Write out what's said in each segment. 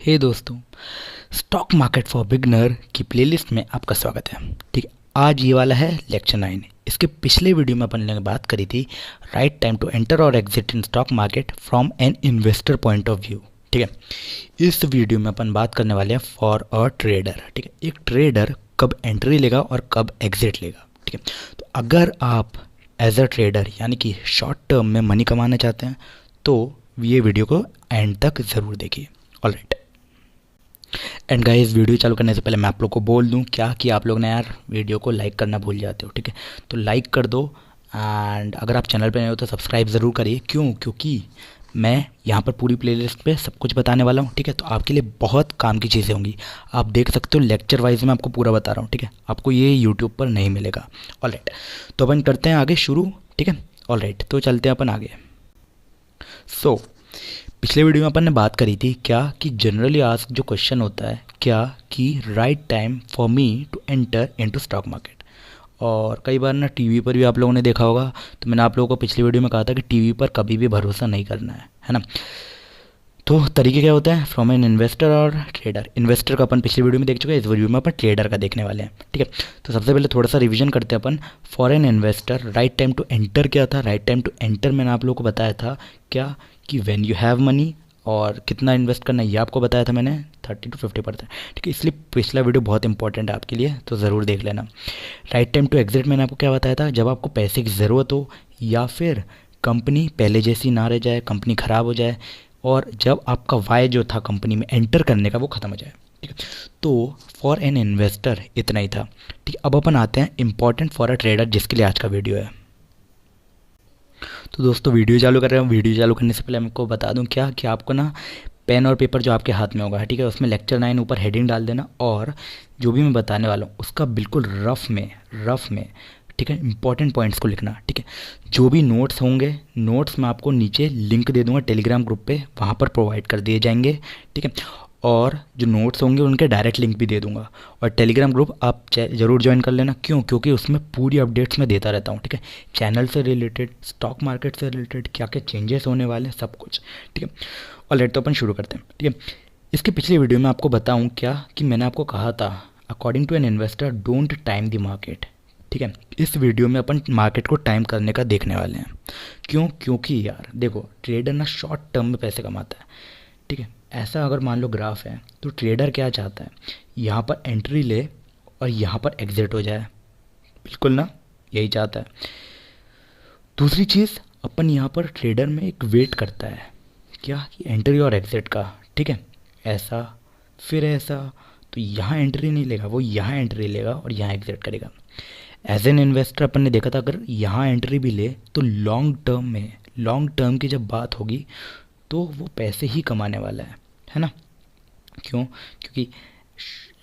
हे दोस्तों, stock market for beginner की playlist में आपका स्वागत है। ठीक है, आज ये वाला है लेक्चर 9। इसके पिछले वीडियो में अपन ने बात करी थी राइट टाइम टू एंटर और exit in stock market from an investor point of view. ठीक है, इस वीडियो में अपन बात करने वाले हैं फॉर अ ट्रेडर। ठीक है, एक ट्रेडर कब एंट्री लेगा और कब एग्जिट लेगा। ठीक है, तो अगर आप एज अ ट्रेडर यानी कि शॉर्ट टर्म में मनी कमाना चाहते हैं तो ये वीडियो को एंड तक ज़रूर देखिए। ऑलराइट, एंड गाइस, वीडियो चालू करने से पहले मैं आप लोग को बोल दूं क्या कि आप लोग ने यार वीडियो को लाइक करना भूल जाते हो। ठीक है, तो लाइक कर दो एंड अगर आप चैनल पे नए हो तो सब्सक्राइब ज़रूर करिए। क्योंकि मैं यहाँ पर पूरी प्लेलिस्ट पे सब कुछ बताने वाला हूँ। ठीक है, तो आपके लिए बहुत काम की चीज़ें होंगी। आप देख सकते हो लेक्चर वाइज में आपको पूरा बता रहा हूँ। ठीक है, आपको ये यूट्यूब पर नहीं मिलेगा। ऑलराइट, तो अपन करते हैं आगे शुरू। ठीक है, ऑलराइट, तो चलते हैं अपन आगे। सो पिछले वीडियो में अपन ने बात करी थी क्या कि जनरली आस्क जो क्वेश्चन होता है क्या कि right time for me to enter into stock market. और कई बार ना टीवी पर भी आप लोगों ने देखा होगा, तो मैंने आप लोगों को पिछली वीडियो में कहा था कि टीवी पर कभी भी भरोसा नहीं करना है ना। तो तरीके क्या होते हैं फ्रॉम एन इन्वेस्टर और ट्रेडर। इन्वेस्टर का अपन पिछली वीडियो में देख चुके हैं, इस वीडियो में अपन ट्रेडर का देखने वाले हैं। ठीक है, तो सबसे पहले थोड़ा सा रिवीजन करते हैं अपन। For an investor right time to enter क्या था। राइट टाइम टू एंटर मैंने आप लोगों को बताया था क्या कि व्हेन यू हैव मनी, और कितना इन्वेस्ट करना है ये आपको बताया था मैंने 30 to 50%। ठीक है, इसलिए पिछला वीडियो बहुत इंपॉर्टेंट है आपके लिए, तो ज़रूर देख लेना। राइट टाइम टू एग्जिट मैंने आपको क्या बताया था, जब आपको पैसे की ज़रूरत हो या फिर कंपनी पहले जैसी ना रह जाए, कंपनी ख़राब हो जाए, और जब आपका वाई जो था कंपनी में एंटर करने का वो ख़त्म हो जाए। ठीक है, तो फॉर एन इन्वेस्टर इतना ही था। ठीक है, अब अपन आते हैं इंपॉर्टेंट फॉर अ ट्रेडर, जिसके लिए आज का वीडियो है। तो दोस्तों वीडियो चालू कर रहे हैं। वीडियो चालू करने से पहले हमको बता दूं क्या कि आपको ना पेन और पेपर जो आपके हाथ में होगा, ठीक है, उसमें लेक्चर 9 ऊपर हेडिंग डाल देना, और जो भी मैं बताने वाला हूँ उसका बिल्कुल रफ में ठीक है इंपॉर्टेंट पॉइंट्स को लिखना। ठीक है, जो भी नोट्स होंगे, नोट्स मैं आपको नीचे लिंक दे दूंगा टेलीग्राम ग्रुप पे, वहाँ पर प्रोवाइड कर दिए जाएंगे। ठीक है, और जो नोट्स होंगे उनके डायरेक्ट लिंक भी दे दूंगा। और टेलीग्राम ग्रुप आप ज़रूर ज्वाइन कर लेना। क्योंकि उसमें पूरी अपडेट्स मैं देता रहता हूँ। ठीक है, चैनल से रिलेटेड, स्टॉक मार्केट से रिलेटेड क्या क्या चेंजेस होने वाले हैं, सब कुछ। ठीक है, ऑलराइट, तो अपन शुरू करते हैं। ठीक है, इसके पिछले वीडियो में आपको बताऊँ क्या कि मैंने आपको कहा था according to an investor don't time the market. ठीक है, इस वीडियो में अपन मार्केट को टाइम करने का देखने वाले हैं। क्योंकि यार देखो, ट्रेडर ना शॉर्ट टर्म में पैसे कमाता है। ठीक है, ऐसा अगर मान लो ग्राफ है तो ट्रेडर क्या चाहता है, यहाँ पर एंट्री ले और यहाँ पर एग्जिट हो जाए। बिल्कुल ना, यही चाहता है। दूसरी चीज़, अपन यहाँ पर ट्रेडर में एक वेट करता है क्या कि एंट्री और एग्जिट का। ठीक है, ऐसा फिर ऐसा, तो यहाँ एंट्री नहीं लेगा, वो यहाँ एंट्री लेगा और यहाँ एग्जिट करेगा। एज एन इन्वेस्टर अपन ने देखा था अगर यहाँ एंट्री भी ले तो लॉन्ग टर्म की जब बात होगी तो वो पैसे ही कमाने वाला है ना। क्योंकि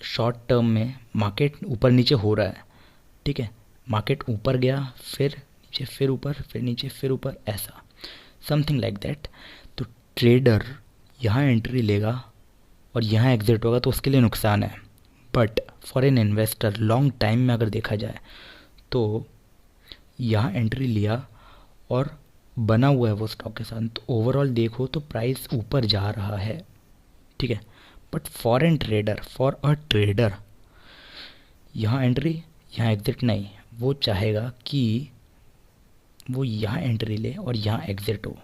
शॉर्ट टर्म में मार्केट ऊपर नीचे हो रहा है। ठीक है, मार्केट ऊपर गया फिर नीचे, फिर ऊपर, फिर नीचे, फिर ऊपर, ऐसा समथिंग लाइक दैट। तो ट्रेडर यहाँ एंट्री लेगा और यहाँ एग्जिट होगा तो उसके लिए नुकसान है। But for an investor long time में अगर देखा जाए तो यहाँ एंट्री लिया और बना हुआ है वो स्टॉक के साथ, तो ओवरऑल देखो तो प्राइस ऊपर जा रहा है। ठीक है, बट फॉर अ ट्रेडर यहाँ एंट्री यहाँ एग्जिट नहीं, वो चाहेगा कि वो यहाँ एंट्री ले और यहाँ एग्जिट हो।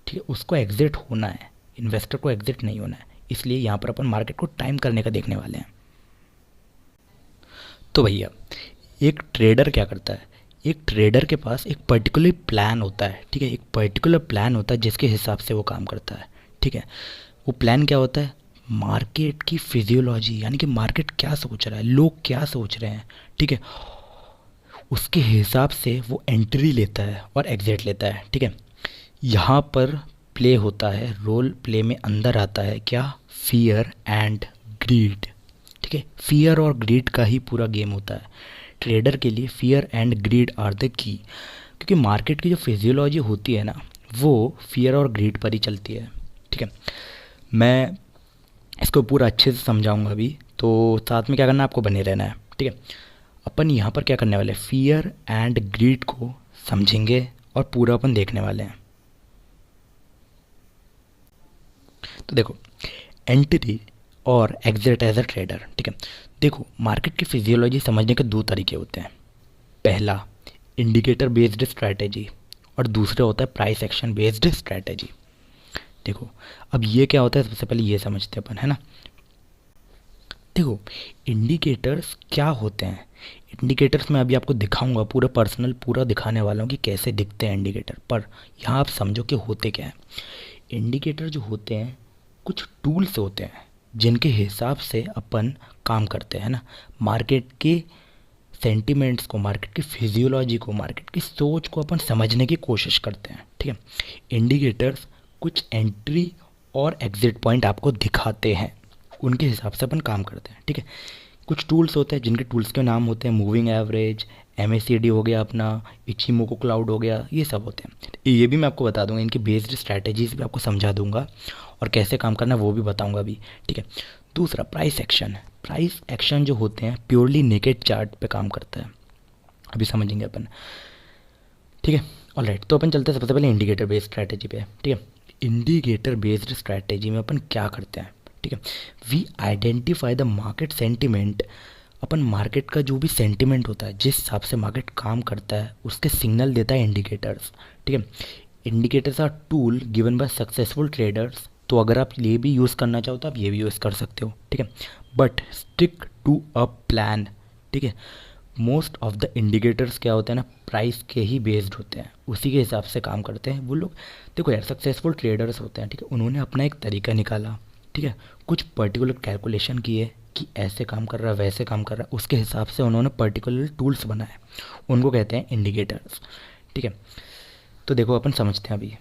ठीक है, उसको एग्जिट होना है, इन्वेस्टर को एग्जिट नहीं होना है। इसलिए यहाँ पर अपन मार्केट को टाइम करने का देखने वाले हैं। तो भैया, एक ट्रेडर क्या करता है, एक ट्रेडर के पास एक पर्टिकुलर प्लान होता है। ठीक है, एक पर्टिकुलर प्लान होता है जिसके हिसाब से वो काम करता है। ठीक है, वो प्लान क्या होता है, मार्केट की फिजियोलॉजी, यानी कि मार्केट क्या सोच रहा है, लोग क्या सोच रहे हैं। ठीक है, उसके हिसाब से वो एंट्री लेता है और एग्जिट लेता है। ठीक है, यहाँ पर प्ले होता है, रोल प्ले में अंदर आता है क्या, फियर एंड ग्रीड। ठीक है, फियर और ग्रीड का ही पूरा गेम होता है। ट्रेडर के लिए fear and greed are the key, क्योंकि मार्केट की जो फिजियोलॉजी होती है ना वो फियर और ग्रीड पर ही चलती है। ठीक है, मैं इसको पूरा अच्छे से समझाऊंगा अभी, तो साथ में क्या करना है, आपको बने रहना है। ठीक है, अपन यहाँ पर क्या करने वाले हैं, फियर एंड ग्रीड को समझेंगे और पूरा अपन देखने वाले हैं। तो देखो, एंट्री और एग्जिट एज अ ट्रेडर। ठीक है, देखो मार्केट की फिजियोलॉजी समझने के दो तरीके होते हैं। पहला इंडिकेटर बेस्ड स्ट्रैटेजी और दूसरा होता है प्राइस एक्शन बेस्ड स्ट्रैटेजी। देखो अब ये क्या होता है, सबसे पहले ये समझते हैं अपन, है ना। देखो इंडिकेटर्स क्या होते हैं, इंडिकेटर्स मैं अभी आपको दिखाऊंगा, पूरा पर्सनल पूरा दिखाने वाला हूँ कि कैसे दिखते हैं इंडिकेटर, पर यहाँ आप समझो कि होते क्या हैं। इंडिकेटर जो होते हैं कुछ टूल्स होते हैं जिनके हिसाब से अपन काम करते हैं ना, मार्केट के सेंटिमेंट्स को, मार्केट की फिजियोलॉजी को, मार्केट की सोच को अपन समझने की कोशिश करते हैं। ठीक है, इंडिकेटर्स कुछ एंट्री और एग्जिट पॉइंट आपको दिखाते हैं, उनके हिसाब से अपन काम करते हैं। ठीक है, कुछ टूल्स होते हैं जिनके टूल्स के नाम होते हैं मूविंग एवरेज, MACD हो गया अपना, इचिमोको क्लाउड हो गया, ये सब होते हैं। ये भी मैं आपको बता दूंगा, इनकी बेस्ड स्ट्रैटेजीज भी आपको समझा दूंगा और कैसे काम करना है वो भी बताऊंगा अभी। ठीक है, दूसरा प्राइस एक्शन। प्राइस एक्शन जो होते हैं प्योरली नेकेड चार्ट पे काम करता है, अभी समझेंगे अपन। ठीक है, ऑलराइट, तो अपन चलते हैं सबसे पहले इंडिकेटर बेस्ड स्ट्रैटेजी पे। ठीक है, इंडिकेटर बेस्ड स्ट्रैटेजी में अपन क्या करते हैं, ठीक है, we identify the market sentiment. अपन मार्केट का जो भी सेंटिमेंट होता है, जिस हिसाब से मार्केट काम करता है, उसके सिग्नल देता है इंडिकेटर्स। ठीक है, indicators are tool given by successful traders. तो अगर आप ये भी यूज़ करना चाहो तो आप ये भी यूज़ कर सकते हो। ठीक है, but stick to a plan. ठीक है, मोस्ट ऑफ द इंडिकेटर्स क्या होते हैं ना, प्राइस के ही बेस्ड होते हैं, उसी के हिसाब से काम करते हैं वो लोग। देखो यार, सक्सेसफुल ट्रेडर्स होते हैं, ठीक है, उन्होंने अपना एक तरीका निकाला, ठीक है, कुछ पर्टिकुलर कैलकुलेशन किए कि ऐसे काम कर रहा है, वैसे काम कर रहा है, उसके हिसाब से उन्होंने पर्टिकुलर टूल्स बनाए, उनको कहते हैं इंडिकेटर्स। ठीक है, तो देखो अपन समझते हैं अभी।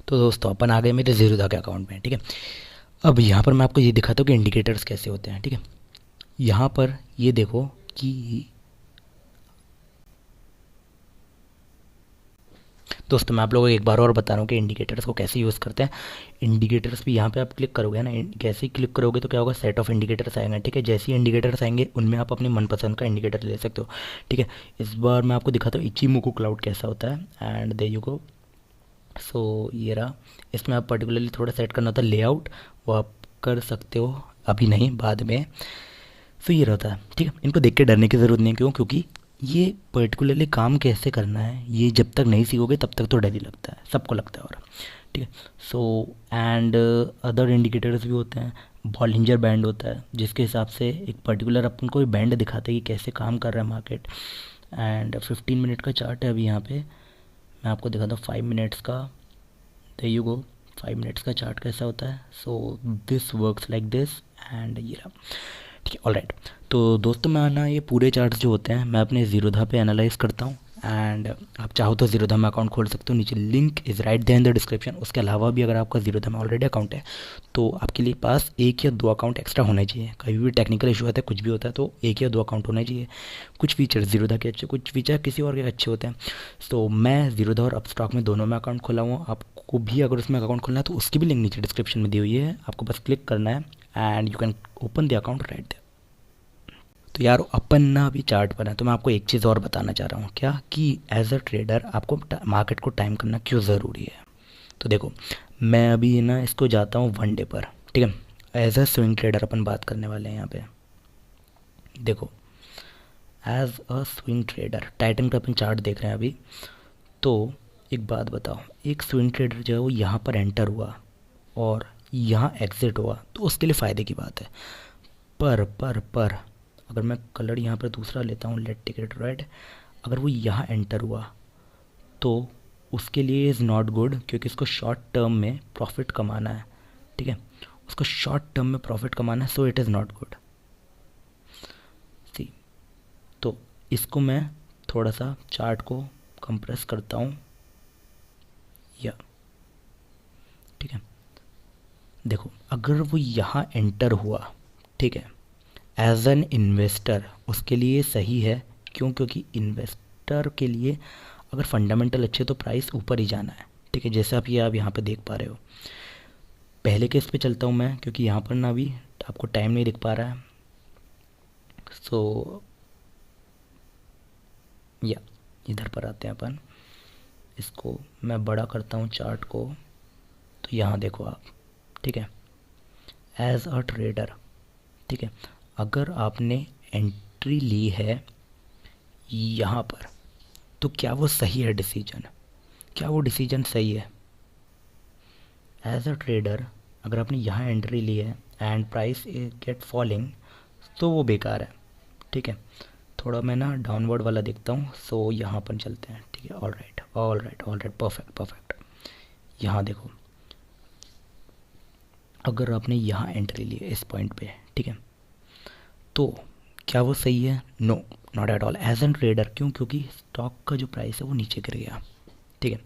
तो दोस्तों अपन आ गए मेरे ज़ीरोधा के अकाउंट में। ठीक है, अब यहाँ पर मैं आपको ये दिखाता हूँ कि इंडिकेटर्स कैसे होते हैं। ठीक है, यहाँ पर ये देखो कि दोस्तों मैं आप लोगों को एक बार और बता रहा हूँ कि इंडिकेटर्स को कैसे यूज़ करते हैं। इंडिकेटर्स भी यहाँ पे आप क्लिक करोगे ना, कैसे ही क्लिक करोगे तो क्या होगा, सेट ऑफ इंडिकेटर्स आएंगे। ठीक है, जैसे ही इंडिकेटर्स आएंगे उनमें आप अपनी मनपसंद का इंडिकेटर ले सकते हो। ठीक है, इस बार मैं आपको दिखाता हूँ इचिमोको क्लाउड कैसा होता है, एंड दे यू गो। सो ये रहा, इसमें आप पर्टिकुलरली थोड़ा सेट करना होता है लेआउट, वो आप कर सकते हो, अभी नहीं बाद में। सो ये रहता है। ठीक है, इनको देख के डरने की ज़रूरत नहीं, क्यों, क्योंकि ये पर्टिकुलरली काम कैसे करना है ये जब तक नहीं सीखोगे तब तक तो डर ही लगता है, सबको लगता है। और ठीक है, सो एंड अदर इंडिकेटर्स भी होते हैं। बॉलिंजर बैंड होता है जिसके हिसाब से एक पर्टिकुलर अपन को बैंड दिखाता है कि कैसे काम कर रहा है मार्केट। एंड 15 मिनट का चार्ट है अभी यहाँ पे, मैं आपको दिखाता हूँ 5 मिनट्स का। देयर यू गो, 5 मिनट्स का चार्ट कैसा होता है। So this works like this, and ये रहा। ठीक है, ऑलराइट, तो दोस्तों मैं ना ये पूरे चार्ट्स जो होते हैं मैं अपने ज़ीरोधा पे एनालाइज करता हूँ, एंड आप चाहो तो ज़ीरोधा में अकाउंट खोल सकते हो, नीचे link is right there in the description. उसके अलावा भी अगर आपका ज़ीरोधा में ऑलरेडी अकाउंट है तो आपके लिए पास एक या दो अकाउंट एक्स्ट्रा होने चाहिए। कभी भी टेक्निकल इशू आता है, कुछ भी होता है, तो एक या दो अकाउंट होने चाहिए। कुछ फीचर ज़ीरोधा के अच्छे, कुछ फीचर किसी और के अच्छे होते हैं। तो मैं ज़ीरोधा और अपस्टॉक में दोनों में अकाउंट खोला हुआ, आपको भी अगर उसमें अकाउंट खोलना है तो उसकी भी लिंक नीचे डिस्क्रिप्शन में दी हुई है, आपको बस क्लिक करना है and you can open the account right there. तो यार अपन ना अभी चार्ट पर है, तो मैं आपको एक चीज़ और बताना चाह रहा हूँ, क्या कि एज अ ट्रेडर आपको मार्केट को टाइम करना क्यों ज़रूरी है। तो देखो मैं अभी ना इसको जाता हूँ 1 डे पर। ठीक है, एज अ स्विंग ट्रेडर अपन बात करने वाले हैं यहाँ पे। देखो as a swing trader Titan का अपन चार्ट देख रहे हैं अभी। तो एक बात बताओ, एक स्विंग ट्रेडर जो है वो यहाँ पर एंटर हुआ और यहाँ एग्ज़िट हुआ तो उसके लिए फ़ायदे की बात है। पर अगर मैं कलर यहाँ पर दूसरा लेता हूँ, लेट टिकट रेड, अगर वो यहाँ एंटर हुआ तो उसके लिए इज़ नॉट गुड, क्योंकि इसको शॉर्ट टर्म में प्रॉफिट कमाना है। ठीक है, उसको शॉर्ट टर्म में प्रॉफिट कमाना है, so it is not good. See, तो इसको मैं थोड़ा सा चार्ट को कंप्रेस करता हूँ, या ठीक है, देखो अगर वो यहाँ एंटर हुआ, ठीक है, एज एन इन्वेस्टर उसके लिए सही है। क्यों, क्योंकि इन्वेस्टर के लिए अगर फंडामेंटल अच्छे तो प्राइस ऊपर ही जाना है। ठीक है, जैसे आप यहाँ पे देख पा रहे हो। पहले केस पे चलता हूँ मैं, क्योंकि यहाँ पर ना अभी आपको टाइम नहीं दिख पा रहा है। सो या इधर पर आते हैं अपन, इसको मैं बड़ा करता हूँ चार्ट को, तो यहाँ देखो आप। ठीक है, एज अ ट्रेडर, ठीक है, अगर आपने एंट्री ली है यहाँ पर, तो क्या वो सही है डिसीजन? क्या वो डिसीजन सही है? एज अ ट्रेडर अगर आपने यहाँ एंट्री ली है एंड प्राइस गेट फॉलिंग, तो वो बेकार है, ठीक है। थोड़ा मैं ना डाउनवर्ड वाला देखता हूँ, सो यहाँ पर चलते हैं, ठीक है। All right, all right, all right, perfect perfect. यहाँ देखो, अगर आपने यहाँ एंट्री ली है इस पॉइंट पे, ठीक है, तो क्या वो सही है? No, not at all as an trader. क्यों? क्योंकि स्टॉक का जो प्राइस है वो नीचे गिर गया, ठीक है।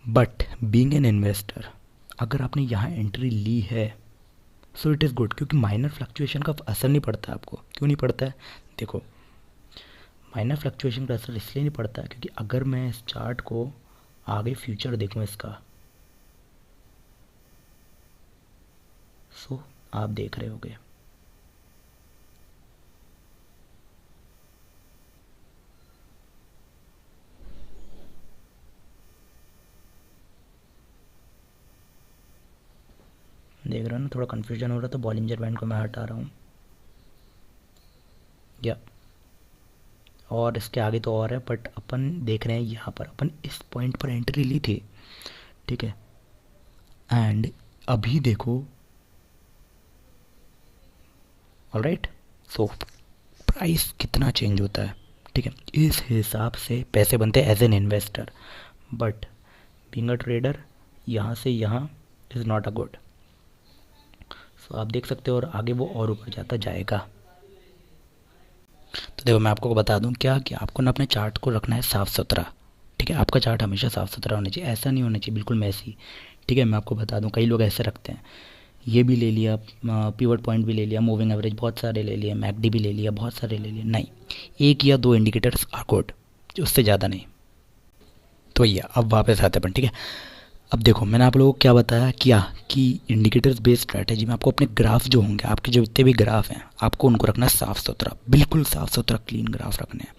बट बीइंग एन इन्वेस्टर, अगर आपने यहाँ एंट्री ली है, सो इट इज़ गुड, क्योंकि माइनर फ्लक्चुएशन का असर नहीं पड़ता आपको। क्यों नहीं पड़ता है? देखो, माइनर फ्लक्चुएशन का असर इसलिए नहीं पड़ता क्योंकि अगर मैं इस चार्ट को आगे फ्यूचर देखूँ इसका, सो आप देख रहे होगे, देख रहे हो ना, थोड़ा कन्फ्यूजन हो रहा, तो बॉलिंजर बैंड को मैं हटा रहा हूँ, या और इसके आगे तो और है, बट अपन देख रहे हैं यहाँ पर अपन इस पॉइंट पर एंट्री ली थी, ठीक है। एंड अभी देखो, ऑलराइट, सो प्राइस कितना चेंज होता है, ठीक है। इस हिसाब से पैसे बनते हैं as an investor, but being a trader यहाँ से यहाँ is not a good. So आप देख सकते हो, और आगे वो और ऊपर जाता जाएगा। तो देखो, मैं आपको बता दूं क्या कि आपको ना अपने चार्ट को रखना है साफ़ सुथरा, ठीक है। आपका चार्ट हमेशा साफ़ सुथरा होना चाहिए, ऐसा नहीं होना चाहिए बिल्कुल मैसी, ठीक है। मैं आपको बता दूं, कई लोग ऐसे रखते हैं, ये भी ले लिया, पिवट पॉइंट भी ले लिया, मूविंग एवरेज बहुत सारे ले लिए, मैकडी भी ले लिया, बहुत सारे ले लिए। नहीं, एक या दो इंडिकेटर्स आर गुड, उससे ज़्यादा नहीं। तो भैया अब वापस आते हैं अपन, ठीक है। अब देखो, मैंने आप लोगों को क्या बताया क्या कि इंडिकेटर्स बेस्ड स्ट्रैटेजी में आपको अपने ग्राफ जो होंगे, आपके जो जितने भी ग्राफ हैं, आपको उनको रखना है साफ़ सुथरा, बिल्कुल साफ़ सुथरा क्लीन ग्राफ रखने हैं,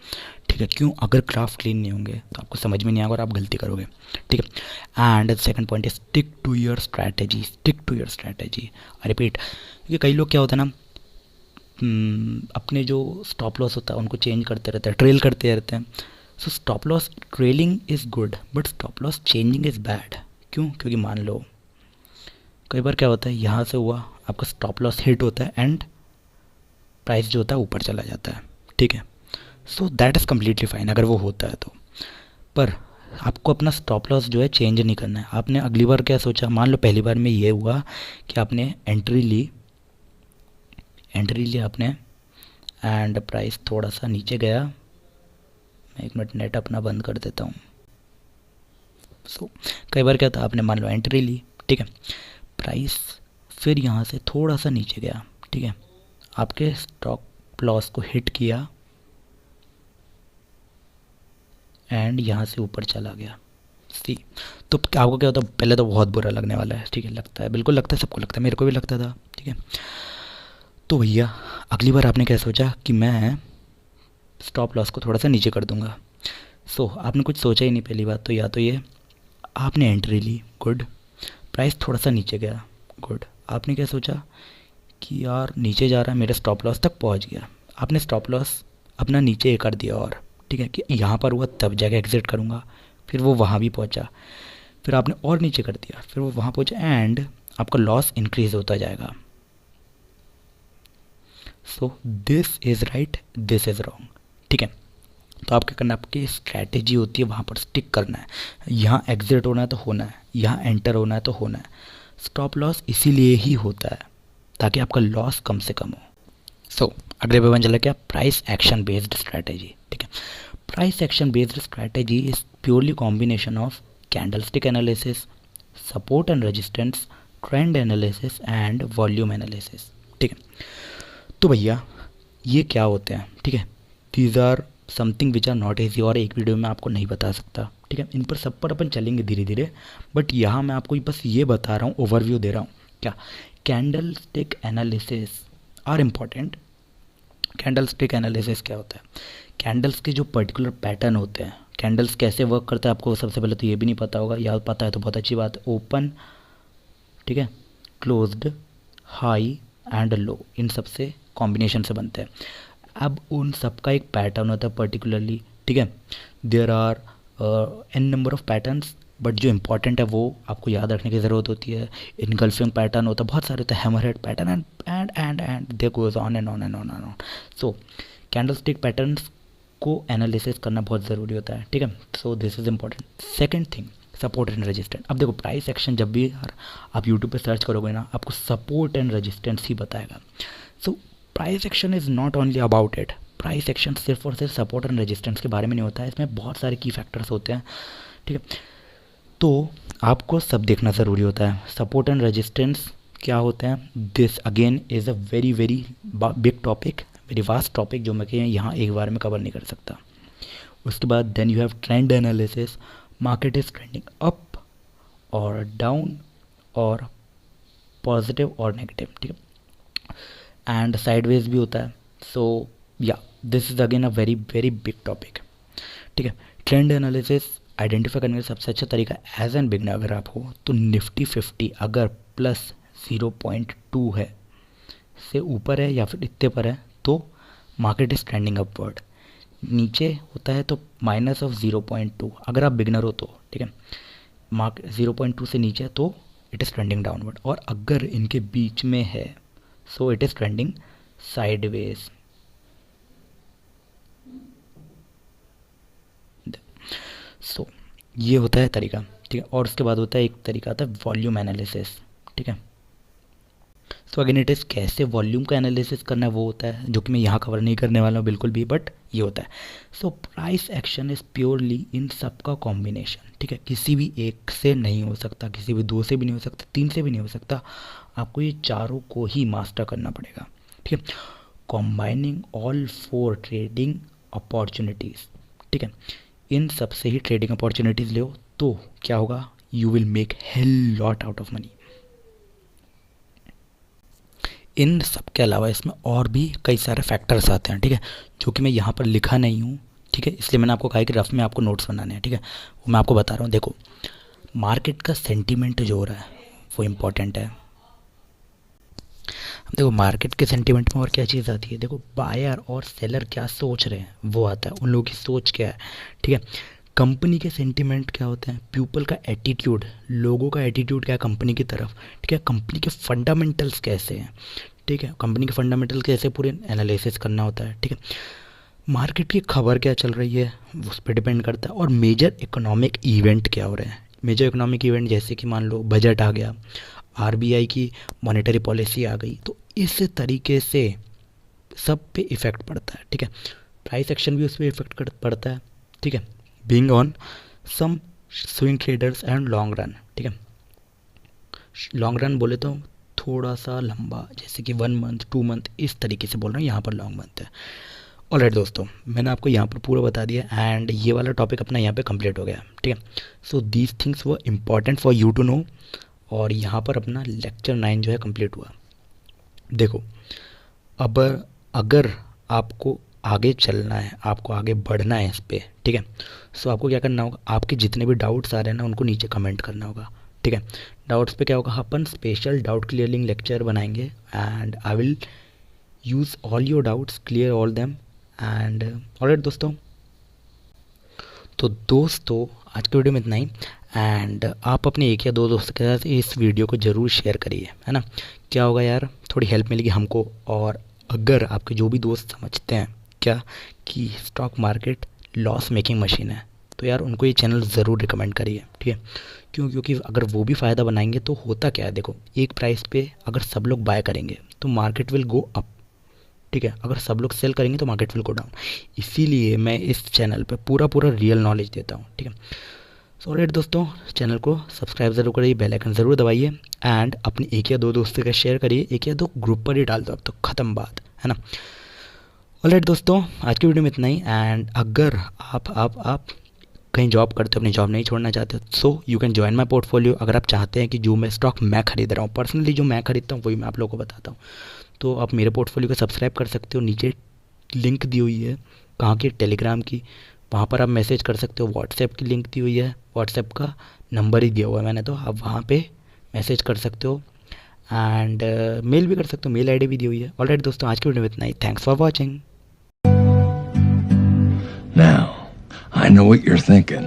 ठीक है। क्यों? अगर ग्राफ क्लीन नहीं होंगे तो आपको समझ में नहीं आएगा और आप गलती करोगे, ठीक है। And second point is stick to your strategy, stick to your strategy. I repeat, क्योंकि कई लोग क्या होता है ना, अपने जो स्टॉप लॉस होता है उनको चेंज करते रहते हैं, ट्रेल करते रहते हैं। So stop loss trailing is good, but stop loss changing is bad. क्यों? क्योंकि मान लो कई बार क्या होता है, यहाँ से हुआ, आपका स्टॉप लॉस हिट होता है एंड प्राइस जो होता है ऊपर चला जाता है, ठीक है। So that is completely fine अगर वो होता है तो, पर आपको अपना स्टॉप लॉस जो है चेंज नहीं करना है। आपने अगली बार क्या सोचा, मान लो पहली बार में ये हुआ कि आपने एंट्री ली आपने, एंड प्राइस थोड़ा सा नीचे गया। मैं एक मिनट नेट अपना बंद कर देता हूँ। सो कई बार क्या था, आपने मान लो एंट्री ली, ठीक है, प्राइस फिर यहाँ से थोड़ा सा नीचे गया, ठीक है, आपके स्टॉप लॉस को हिट किया एंड यहाँ से ऊपर चला गया, सी। तो आपको क्या होता है, पहले तो बहुत बुरा लगने वाला है, ठीक है, लगता है, बिल्कुल लगता है, सबको लगता है, मेरे को भी लगता था, ठीक है। तो भैया अगली बार आपने क्या सोचा कि मैं स्टॉप लॉस को थोड़ा सा नीचे कर दूंगा। सो आपने कुछ सोचा ही नहीं पहली बात तो, या तो ये आपने एंट्री ली, गुड, प्राइस थोड़ा सा नीचे गया, गुड। आपने क्या सोचा कि यार नीचे जा रहा है, मेरे स्टॉप लॉस तक पहुंच गया, आपने स्टॉप लॉस अपना नीचे कर दिया, और ठीक है कि यहाँ पर हुआ तब जाके एग्जिट करूँगा, फिर वो वहाँ भी पहुँचा, फिर आपने और नीचे कर दिया, फिर वो वहाँ पहुँचा, एंड आपका लॉस इंक्रीज होता जाएगा। So this is right, this is wrong, ठीक है। तो आपके करना, आपकी स्ट्रैटेजी होती है वहाँ पर स्टिक करना है। यहाँ एग्जिट होना है तो होना है, यहाँ एंटर होना है तो होना है। स्टॉप लॉस इसीलिए ही होता है ताकि आपका लॉस कम से कम हो। सो अगले पे बन चला क्या, प्राइस एक्शन बेस्ड स्ट्रैटेजी, ठीक है। Price action based strategy is purely combination of candlestick analysis, support and resistance, trend analysis and volume analysis, ठीक है। तो भैया ये क्या होते हैं, ठीक है, these are something which are not easy, और एक वीडियो में आपको नहीं बता सकता, ठीक है। इन पर सब पर अपन चलेंगे धीरे धीरे, बट यहाँ मैं आपको बस ये बता रहा हूँ, ओवरव्यू दे रहा हूँ क्या, candlestick analysis are important. Candlestick analysis क्या होता है, कैंडल्स के जो पर्टिकुलर पैटर्न होते हैं, कैंडल्स कैसे वर्क करता है आपको सबसे पहले तो ये भी नहीं पता होगा, या पता है तो बहुत अच्छी बात है। ओपन, ठीक है, क्लोज्ड, हाई एंड लो, इन सब से कॉम्बिनेशन से बनते हैं। अब उन सब का एक पैटर्न होता है पर्टिकुलरली, ठीक है। There are an number of patterns, but जो इंपॉर्टेंट है वो आपको याद रखने की ज़रूरत होती है। इनगल्फिंग पैटर्न होता है, बहुत सारे होते हैं, hammerhead pattern and they goes on and on and on and on. So candlestick patterns को एनालिसिस करना बहुत ज़रूरी होता है, ठीक है। So this is important. Second thing, support and resistance. अब देखो प्राइस एक्शन जब भी आप यूट्यूब पे सर्च करोगे ना, आपको सपोर्ट एंड रेजिस्टेंस ही बताएगा। So price action is not only about it, price action सिर्फ और सिर्फ सपोर्ट एंड रेजिस्टेंस के बारे में नहीं होता है, इसमें बहुत सारे की फैक्टर्स होते हैं, ठीक है। तो आपको सब देखना ज़रूरी होता है। सपोर्ट एंड रेजिस्टेंस क्या होते हैं, this again is a very very big topic, very vast topic, जो मैं कि यहाँ एक बार में कवर नहीं कर सकता। उसके बाद then you have trend analysis, market is trending up और डाउन और पॉजिटिव और नेगेटिव, ठीक है। एंड साइडवेज भी होता है। So yeah this is again a very very big topic, ठीक है। ट्रेंड एनालिसिस आइडेंटिफाई करने का सबसे अच्छा तरीका, एज एन बिगनर अगर आप हो तो निफ्टी 50 अगर प्लस 0.2 है से ऊपर है या फिर इतने पर है तो मार्केट इज़ ट्रेंडिंग अपवर्ड, नीचे होता है तो माइनस ऑफ 0.2 अगर आप बिगनर हो तो, ठीक है। मार्केट 0.2 से नीचे है तो इट इज़ ट्रेंडिंग डाउनवर्ड, और अगर इनके बीच में है so it is trending sideways. So ये होता है तरीका, ठीक है। और उसके बाद होता है एक तरीका आता है वॉल्यूम एनालिसिस, ठीक है। सो अगेन इट इज़ कैसे वॉल्यूम का एनालिसिस करना है वो होता है, जो कि मैं यहाँ कवर नहीं करने वाला हूँ बिल्कुल भी, बट ये होता है। So price action is purely in सब का कॉम्बिनेशन, ठीक है। किसी भी एक से नहीं हो सकता, किसी भी दो से भी नहीं हो सकता, तीन से भी नहीं हो सकता, आपको ये चारों को ही मास्टर करना पड़ेगा, ठीक है। Combining all four trading opportunities, ठीक है। इन सब से ही ट्रेडिंग अपॉर्चुनिटीज़ लो तो क्या होगा, you will make hell lot out of money. इन सब के अलावा इसमें और भी कई सारे फैक्टर्स आते हैं, ठीक है, जो कि मैं यहाँ पर लिखा नहीं हूँ, ठीक है। इसलिए मैंने आपको कहा कि रफ में आपको नोट्स बनाने हैं, ठीक है। वो मैं आपको बता रहा हूँ। देखो मार्केट का सेंटीमेंट जो हो रहा है वो इम्पोर्टेंट है। अब देखो मार्केट के सेंटीमेंट में और क्या चीज़ आती है, देखो बायर और सेलर क्या सोच रहे हैं वो आता है, उन लोगों की सोच क्या है, ठीक है। कंपनी के सेंटीमेंट क्या होते हैं, पीपल का एटीट्यूड, लोगों का एटीट्यूड क्या है कंपनी की तरफ, ठीक है। कंपनी के फंडामेंटल्स कैसे हैं, ठीक है, कंपनी के फंडामेंटल कैसे पूरे एनालिसिस करना होता है, ठीक है। मार्केट की खबर क्या चल रही है उस पर डिपेंड करता है, और मेजर इकोनॉमिक इवेंट क्या हो रहे हैं। मेजर इकोनॉमिक इवेंट जैसे कि मान लो बजट आ गया, आरबीआई की मॉनेटरी पॉलिसी आ गई, तो इस तरीके से सब पे इफ़ेक्ट पड़ता है, ठीक है। प्राइस एक्शन भी उस पर इफेक्ट पड़ता है, ठीक है। Being on some swing traders and long run, ठीक है। लॉन्ग रन बोले तो थोड़ा सा लंबा, जैसे कि 1 मंथ 2 मंथ, इस तरीके से बोल रहा हूँ, यहाँ पर लॉन्ग मंथ है। ऑलराइट दोस्तों, मैंने आपको यहाँ पर पूरा बता दिया एंड ये वाला टॉपिक अपना यहाँ पे कंप्लीट हो गया, ठीक है। So these things were important for you to know, और यहाँ पर अपना लेक्चर 9 जो है कंप्लीट हुआ। देखो अब अगर आपको आगे चलना है, आपको आगे बढ़ना है इस पर, ठीक है, सो आपको क्या करना होगा, आपके जितने भी डाउट्स आ रहे हैं ना उनको नीचे कमेंट करना होगा, ठीक है। डाउट्स पे क्या होगा, अपन स्पेशल डाउट क्लियरिंग लेक्चर बनाएंगे and I will use all your doubts, clear all them and alright दोस्तों। तो दोस्तों आज के वीडियो में इतना ही, एंड आप अपने एक या दो दोस्तों के साथ इस वीडियो को ज़रूर शेयर करिए, है ना। क्या होगा यार, थोड़ी हेल्प मिलेगी हमको, और अगर आपके जो भी दोस्त समझते हैं क्या कि stock market loss making machine है, तो यार उनको ये चैनल ज़रूर रिकमेंड करिए, ठीक है। क्योंकि अगर वो भी फ़ायदा बनाएंगे तो होता क्या है, देखो एक प्राइस पे अगर सब लोग बाय करेंगे तो मार्केट विल गो अप, ठीक है। अगर सब लोग सेल करेंगे तो मार्केट विल गो डाउन। इसीलिए मैं इस चैनल पे पूरा रियल नॉलेज देता हूँ, ठीक है। सो राइट दोस्तों, चैनल को सब्सक्राइब ज़रूर करिए, बेल आइकन ज़रूर दबाइए एंड अपने एक या दो दोस्तों के शेयर करिए, एक या दो ग्रुप पर ही डाल दो, अब तो ख़त्म बात, है ना। ऑलराइट दोस्तों, आज की वीडियो में इतना ही, एंड अगर आप कहीं जॉब करते हो, अपनी जॉब नहीं छोड़ना चाहते हो, so you can join my portfolio. अगर आप चाहते हैं कि जो मैं स्टॉक मैं खरीद रहा हूँ, पर्सनली जो मैं खरीदता हूँ वही मैं आप लोगों को बताता हूँ, तो आप मेरे पोर्टफोलियो को सब्सक्राइब कर सकते हो। नीचे लिंक दी हुई है, कहाँ की, टेलीग्राम की, वहाँ पर आप मैसेज कर सकते हो। व्हाट्सएप की लिंक दी हुई है, व्हाट्सएप का नंबर ही दिया हुआ है मैंने, तो आप वहाँ पे मैसेज कर सकते हो एंड मेल भी कर सकते हो, मेल आईडी भी दी हुई है। ऑलराइट दोस्तों, आज की वीडियो में इतना ही। Thanks for watching. Now, I know what you're thinking.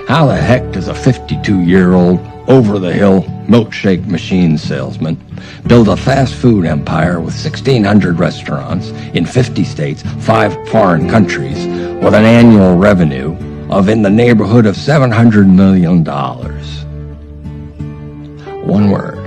How the heck does a 52-year-old over-the-hill milkshake machine salesman build a fast food empire with 1,600 restaurants in 50 states, 5 foreign countries, with an annual revenue of in the neighborhood of $700 million? One word: